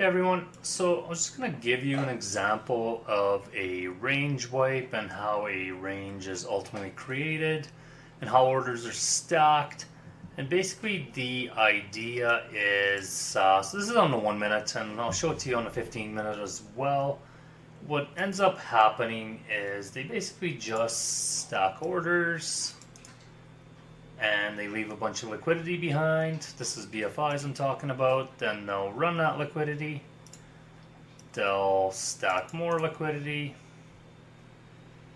Hey everyone, so I'm just going to give you an example of a range wipe and how a range is ultimately created and how orders are stacked. And basically the idea is, so this is on the 1 minute and I'll show it to you on the 15 minute as well. What ends up happening is they basically just stack orders and they leave a bunch of liquidity behind. This is BFIs I'm talking about. Then they'll run that liquidity. They'll stack more liquidity.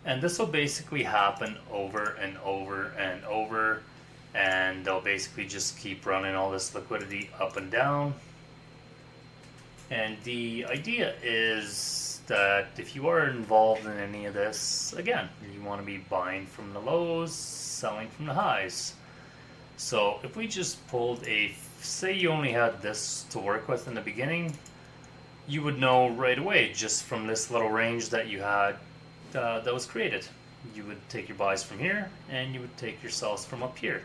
And this will basically happen over and over and over. And they'll basically just keep running all this liquidity up and down. And the idea is that if you are involved in any of this, again, you want to be buying from the lows, selling from the highs. So if we just pulled say you only had this to work with in the beginning, you would know right away just from this little range that you had that was created. You would take your buys from here and you would take your sells from up here.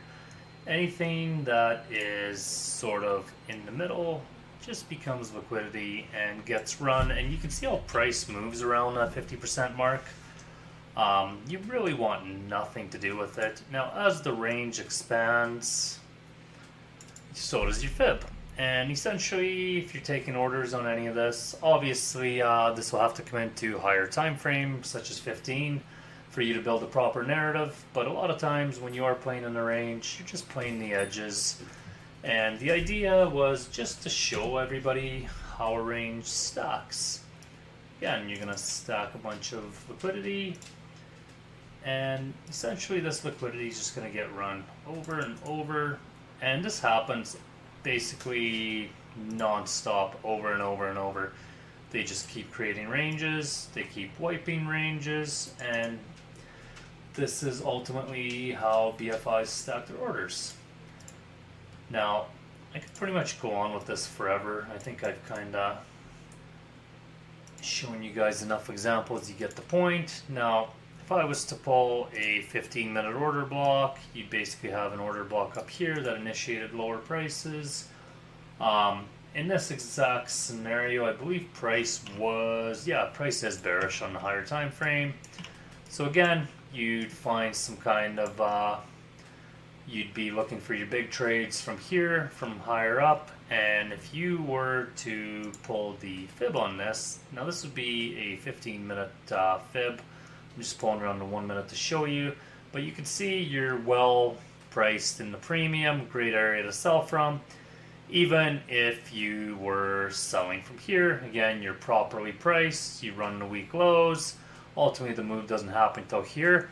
Anything that is sort of in the middle just becomes liquidity and gets run, and you can see how price moves around that 50% mark. You really want nothing to do with it. Now, as the range expands, so does your fib. And essentially, if you're taking orders on any of this, obviously this will have to come into higher time frames, such as 15, for you to build a proper narrative. But a lot of times when you are playing in the range, you're just playing the edges. And the idea was just to show everybody how a range stacks. Again, you're going to stack a bunch of liquidity, and essentially this liquidity is just going to get run over and over, and this happens basically non-stop, over and over and over. They just keep creating ranges, they keep wiping ranges, and this is ultimately how BFIs stack their orders. Now, I could pretty much go on with this forever. I think I've kind of shown you guys enough examples, you get the point. Now, if I was to pull a 15-minute order block, you'd basically have an order block up here that initiated lower prices. In this exact scenario, I believe price is bearish on the higher time frame. So again, you'd find some kind of you'd be looking for your big trades from here, from higher up, and if you were to pull the fib on this, now this would be a 15-minute fib. I'm just pulling around the 1 minute to show you, but you can see you're well priced in the premium, great area to sell from. Even if you were selling from here, again, you're properly priced, you run the week lows, ultimately the move doesn't happen until here.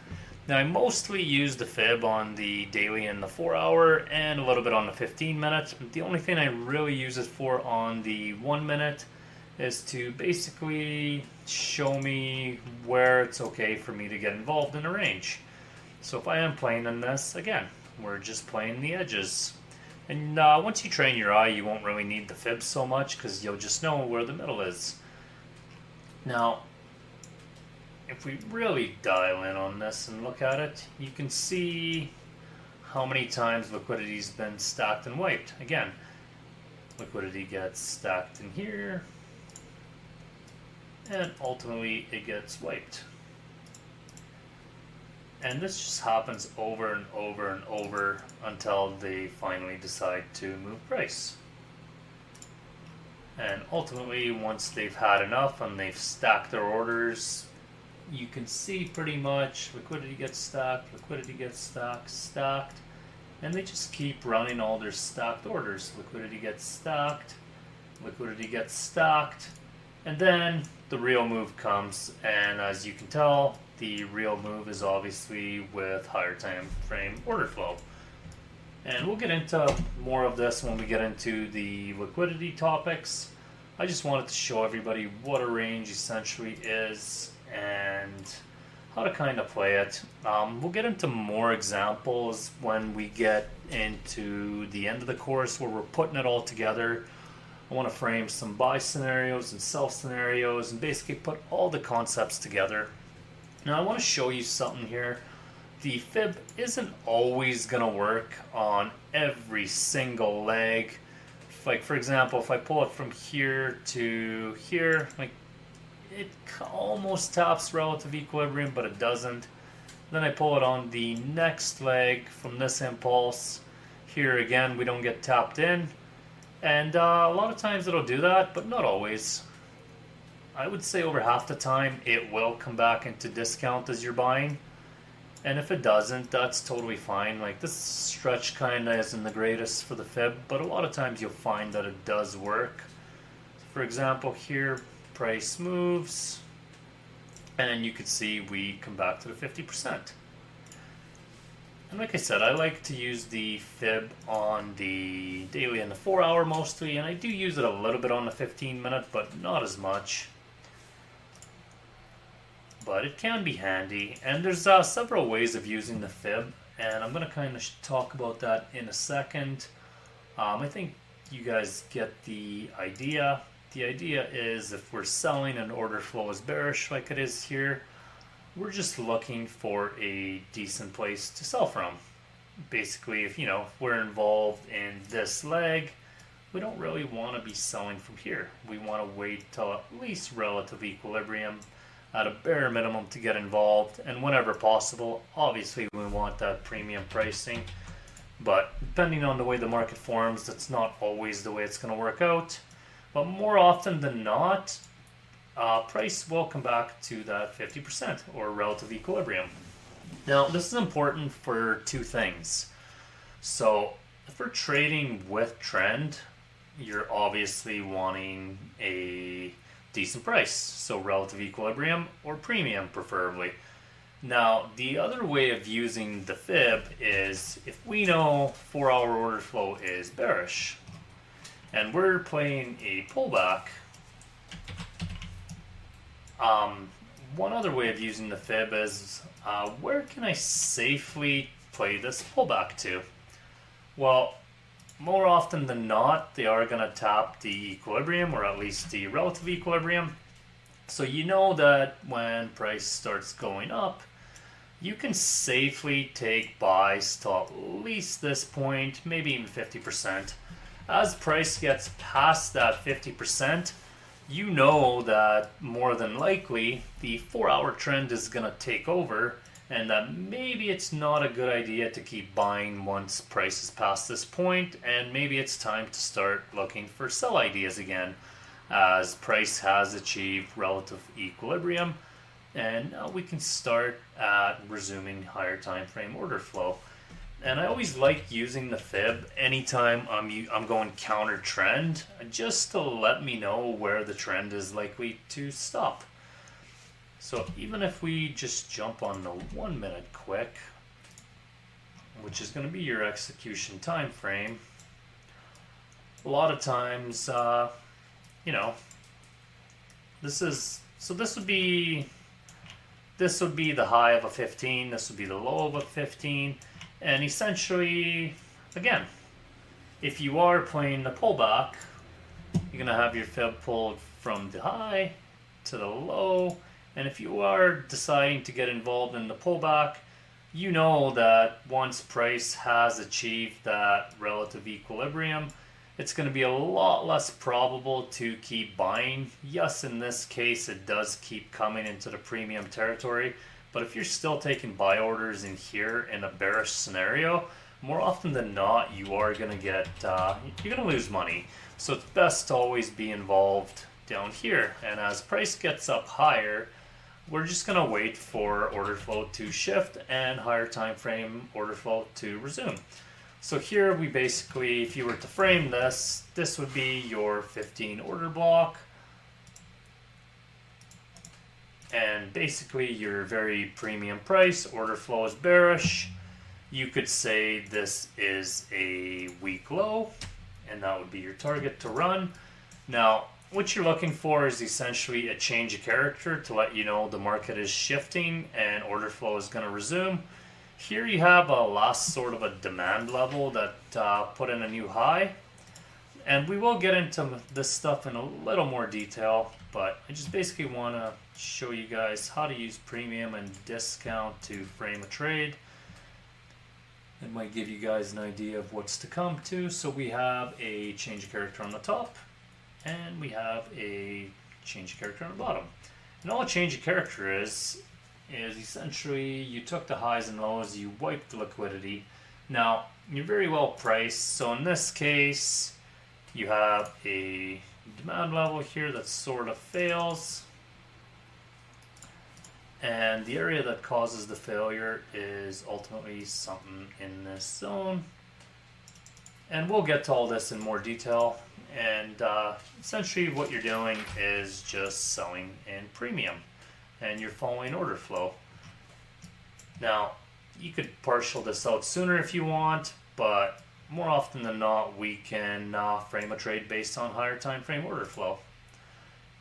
Now I mostly use the fib on the daily and the 4 hour and a little bit on the 15 minute. The only thing I really use it for on the 1 minute is to basically show me where it's okay for me to get involved in a range. So if I am playing in this, again, we're just playing the edges. And once you train your eye, you won't really need the fib so much because you'll just know where the middle is. Now, if we really dial in on this and look at it, you can see how many times liquidity's been stacked and wiped. Again, liquidity gets stacked in here, and ultimately it gets wiped. And this just happens over and over and over until they finally decide to move price. And ultimately, once they've had enough and they've stacked their orders, you can see pretty much liquidity gets stacked, stacked, and they just keep running all their stacked orders. Liquidity gets stacked, and then the real move comes, and as you can tell, the real move is obviously with higher time frame order flow. And we'll get into more of this when we get into the liquidity topics. I just wanted to show everybody what a range essentially is and how to kind of play it. We'll get into more examples when we get into the end of the course where we're putting it all together. I want to frame some buy scenarios and sell scenarios and basically put all the concepts together. Now I want to show you something here. The fib isn't always going to work on every single leg like for example, if I pull it from here to here, like it almost taps relative equilibrium, but it doesn't. Then I pull it on the next leg from this impulse. Here again, we don't get tapped in. And a lot of times it'll do that, but not always. I would say over half the time it will come back into discount as you're buying. And if it doesn't, that's totally fine. Like this stretch kind of isn't the greatest for the fib, but a lot of times you'll find that it does work. For example, here price moves, and you can see we come back to the 50%. And like I said, I like to use the fib on the daily and the 4 hour mostly, and I do use it a little bit on the 15-minute, but not as much. But it can be handy, and there's several ways of using the fib, and I'm going to kind of talk about that in a second. I think you guys get the idea. The idea is if we're selling and order flow is bearish like it is here, we're just looking for a decent place to sell from. Basically, if we're involved in this leg, we don't really want to be selling from here. We want to wait till at least relative equilibrium at a bare minimum to get involved, and whenever possible, obviously we want that premium pricing, but depending on the way the market forms, that's not always the way it's going to work out. But more often than not, price will come back to that 50% or relative equilibrium. Now this is important for two things. So if we're trading with trend, you're obviously wanting a decent price, so relative equilibrium or premium preferably. Now the other way of using the fib is if we know 4 hour order flow is bearish and we're playing a pullback. One other way of using the fib is where can I safely play this pullback to? Well, more often than not, they are going to tap the equilibrium, or at least the relative equilibrium. So you know that when price starts going up, you can safely take buys to at least this point, maybe even 50%. As price gets past that 50%, you know that more than likely the 4 hour trend is going to take over, and that maybe it's not a good idea to keep buying once price is past this point, and maybe it's time to start looking for sell ideas again as price has achieved relative equilibrium, and now we can start at resuming higher time frame order flow. And I always like using the fib anytime I'm going counter trend, just to let me know where the trend is likely to stop. So even if we just jump on the 1 minute quick, which is going to be your execution time frame, a lot of times, this would be the high of a 15, this would be the low of a 15, and essentially, again, if you are playing the pullback, you're going to have your fib pulled from the high to the low. And if you are deciding to get involved in the pullback, you know that once price has achieved that relative equilibrium, it's going to be a lot less probable to keep buying. Yes, in this case, it does keep coming into the premium territory. But if you're still taking buy orders in here in a bearish scenario, more often than not, you are going to get, you're going to lose money. So it's best to always be involved down here. And as price gets up higher, we're just going to wait for order flow to shift and higher time frame order flow to resume. So here we basically, if you were to frame this, this would be your 15 order block. And basically your very premium price, order flow is bearish. You could say this is a weak low, and that would be your target to run. Now, what you're looking for is essentially a change of character to let you know the market is shifting and order flow is going to resume. Here you have a last sort of a demand level that put in a new high. And we will get into this stuff in a little more detail, but I just basically want to show you guys how to use premium and discount to frame a trade. It might give you guys an idea of what's to come too. So we have a change of character on the top, and we have a change of character on the bottom. And all a change of character is essentially you took the highs and lows, you wiped the liquidity. Now, you're very well priced, so in this case, you have a demand level here that sort of fails. And the area that causes the failure is ultimately something in this zone. And we'll get to all this in more detail. And essentially what you're doing is just selling in premium. And you're following order flow. Now, you could partial this out sooner if you want, but more often than not, we can frame a trade based on higher time frame order flow.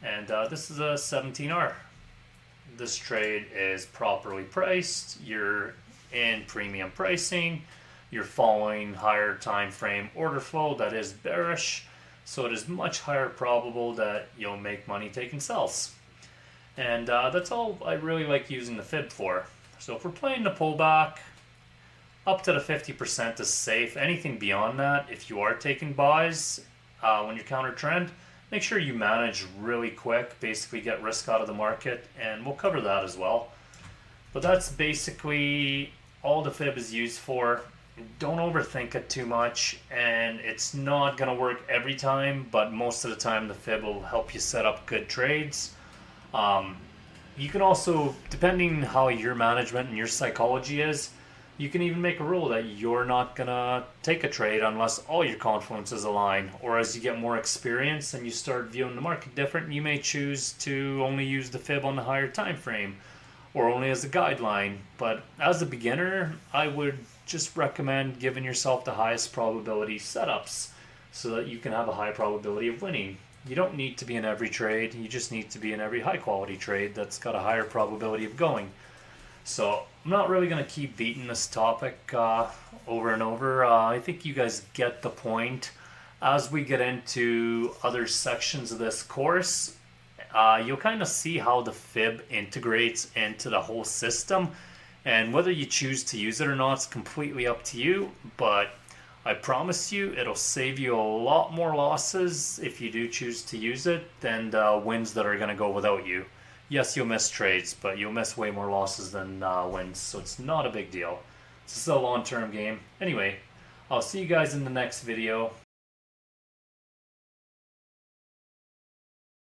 And this is a 17R. This trade is properly priced. You're in premium pricing. You're following higher time frame order flow that is bearish. So it is much higher probable that you'll make money taking sells. And that's all I really like using the fib for. So if we're playing the pullback, up to the 50% is safe. Anything beyond that, if you are taking buys when you're counter trend, make sure you manage really quick, basically get risk out of the market, and we'll cover that as well. But that's basically all the fib is used for. Don't overthink it too much, and it's not going to work every time, but most of the time the fib will help you set up good trades. You can also, depending how your management and your psychology is, you can even make a rule that you're not going to take a trade unless all your confluences align. Or as you get more experience and you start viewing the market different, you may choose to only use the fib on the higher time frame or only as a guideline. But as a beginner, I would just recommend giving yourself the highest probability setups so that you can have a high probability of winning. You don't need to be in every trade, you just need to be in every high quality trade that's got a higher probability of going. So I'm not really going to keep beating this topic over and over. I think you guys get the point. As we get into other sections of this course, you'll kind of see how the fib integrates into the whole system. And whether you choose to use it or not is completely up to you. But I promise you it'll save you a lot more losses if you do choose to use it than the wins that are going to go without you. Yes, you'll miss trades, but you'll miss way more losses than wins, so it's not a big deal. This is a long-term game. Anyway, I'll see you guys in the next video.